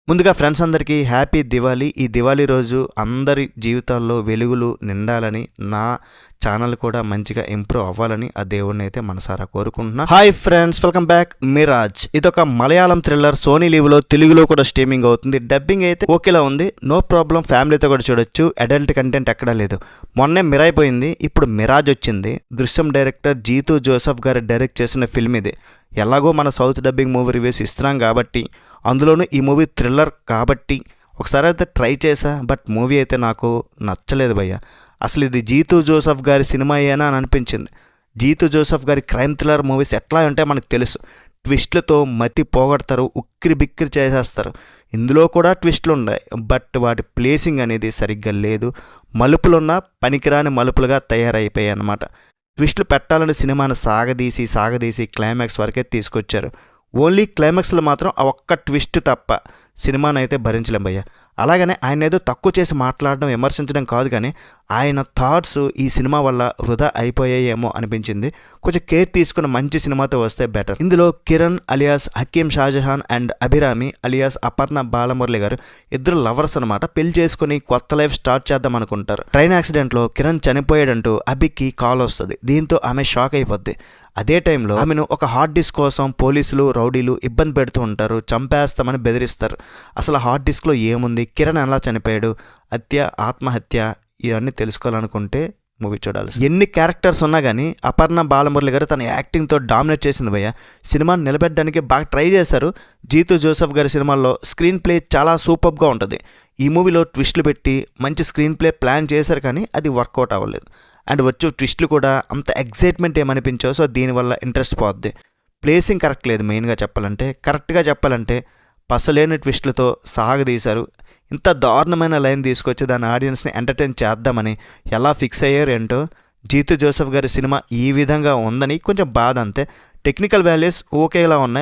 ముందుగా ఫ్రెండ్స్ అందరికీ హ్యాపీ దివాళీ. ఈ దివాళీ రోజు అందరి జీవితాల్లో వెలుగులు నిండాలని, నా ఛానల్ కూడా మంచిగా ఇంప్రూవ్ అవ్వాలని ఆ దేవుడిని అయితే మనసారా కోరుకుంటున్నా. Hi friends, welcome back. Mirage ఇదొక మలయాళం థ్రిల్లర్. సోనీ లీవ్లో తెలుగులో కూడా స్ట్రీమింగ్ అవుతుంది. డబ్బింగ్ అయితే ఓకేలా ఉంది, నో ప్రాబ్లం. ఫ్యామిలీతో కూడా చూడొచ్చు. అడల్ట్ కంటెంట్ ఎక్కడా లేదు. మొన్నే మిరైపోయింది, ఇప్పుడు మిరాజ్ వచ్చింది. దృశ్యం డైరెక్టర్ జీతూ జోసెఫ్ గారు డైరెక్ట్ చేసిన ఫిల్మ్ ఇది. ఎలాగో మన సౌత్ డబ్బింగ్ మూవీ రివ్యూస్ ఇస్తున్నాం కాబట్టి, అందులోనూ ఈ మూవీ థ్రిల్లర్ కాబట్టి ఒకసారి అయితే ట్రై చేశా. బట్ మూవీ అయితే నాకు నచ్చలేదు భయ్య. అసలు ఇది జీతూ జోసెఫ్ గారి సినిమా ఏనా అని అనిపించింది. జీతూ జోసెఫ్ గారి క్రైమ్ థ్రిల్లర్ మూవీస్ ఎట్లా ఉంటే మనకు తెలుసు. ట్విస్ట్లతో మతి పోగొడతారు, ఉక్కిరి బిక్కిరి చేసేస్తారు. ఇందులో కూడా ట్విస్టులు ఉన్నాయి, బట్ వాటి ప్లేసింగ్ అనేది సరిగ్గా లేదు. మలుపులున్న పనికిరాని మలుపులుగా తయారైపోయాయి అన్నమాట. ట్విస్టులు పెట్టాలని సినిమాను సాగదీసి క్లైమాక్స్ వరకే తీసుకొచ్చారు. ఓన్లీ క్లైమాక్స్లో మాత్రం ఆ ఒక్క ట్విస్ట్ తప్ప సినిమాను అయితే భరించలేం భయ్య. అలాగనే ఆయన ఏదో తక్కువ చేసి మాట్లాడడం, విమర్శించడం కాదు, కానీ ఆయన థాట్స్ ఈ సినిమా వల్ల వృధా అయిపోయాయేమో అనిపించింది. కొంచెం కేర్ తీసుకున్న మంచి సినిమాతో వస్తే బెటర్. ఇందులో Kiran alias Hakeem Shajahan and Abhirami alias Aparna Balamurali గారు ఇద్దరు లవర్స్ అనమాట. పెళ్లి చేసుకుని కొత్త లైఫ్ స్టార్ట్ చేద్దాం అనుకుంటారు. ట్రైన్ యాక్సిడెంట్లో కిరణ్ చనిపోయాడంటూ అభికి కాల్ వస్తుంది. దీంతో ఆమె షాక్ అయిపోద్ది. అదే టైంలో ఆమెను ఒక హార్డ్ డిస్క్ కోసం పోలీసులు, రౌడీలు ఇబ్బంది పెడుతూ ఉంటారు, చంపేస్తామని బెదిరిస్తారు. అసలు హార్డ్ డిస్క్లో ఏముంది, కిరణ్ ఎలా చనిపోయాడు, హత్య, ఆత్మహత్య, ఇవన్నీ తెలుసుకోవాలనుకుంటే మూవీ చూడాలి. ఎన్ని క్యారెక్టర్స్ ఉన్నా కానీ అపర్ణ బాలమురళి గారు తన యాక్టింగ్తో డామినేట్ చేసింది భయ్య. సినిమాని నిలబెట్టడానికి బాగా ట్రై చేశారు. జీతూ జోసెఫ్ గారి సినిమాల్లో స్క్రీన్ ప్లే చాలా సూపర్గా ఉంటుంది. ఈ మూవీలో ట్విస్టులు పెట్టి మంచి స్క్రీన్ ప్లే ప్లాన్ చేశారు, కానీ అది వర్కౌట్ అవ్వలేదు. అండ్ వచ్చే ట్విస్టులు కూడా అంత ఎగ్జైట్మెంట్ ఏమనిపించావు. సో దీనివల్ల ఇంట్రెస్ట్ పోద్ది. ప్లేసింగ్ కరెక్ట్ లేదు. మెయిన్గా చెప్పాలంటే, కరెక్ట్గా చెప్పాలంటే పసలేని ట్విస్టులతో సాగదీశారు. ఇంత దారుణమైన లైన్ తీసుకొచ్చి దాని ఆడియన్స్ని ఎంటర్టైన్ చేద్దామని ఎలా ఫిక్స్ అయ్యారు ఏంటో. జీతూ జోసెఫ్ గారి సినిమా ఈ విధంగా ఉందని కొంచెం బాధ అంతే. టెక్నికల్ వాల్యూస్ ఓకేలా ఉన్నాయి.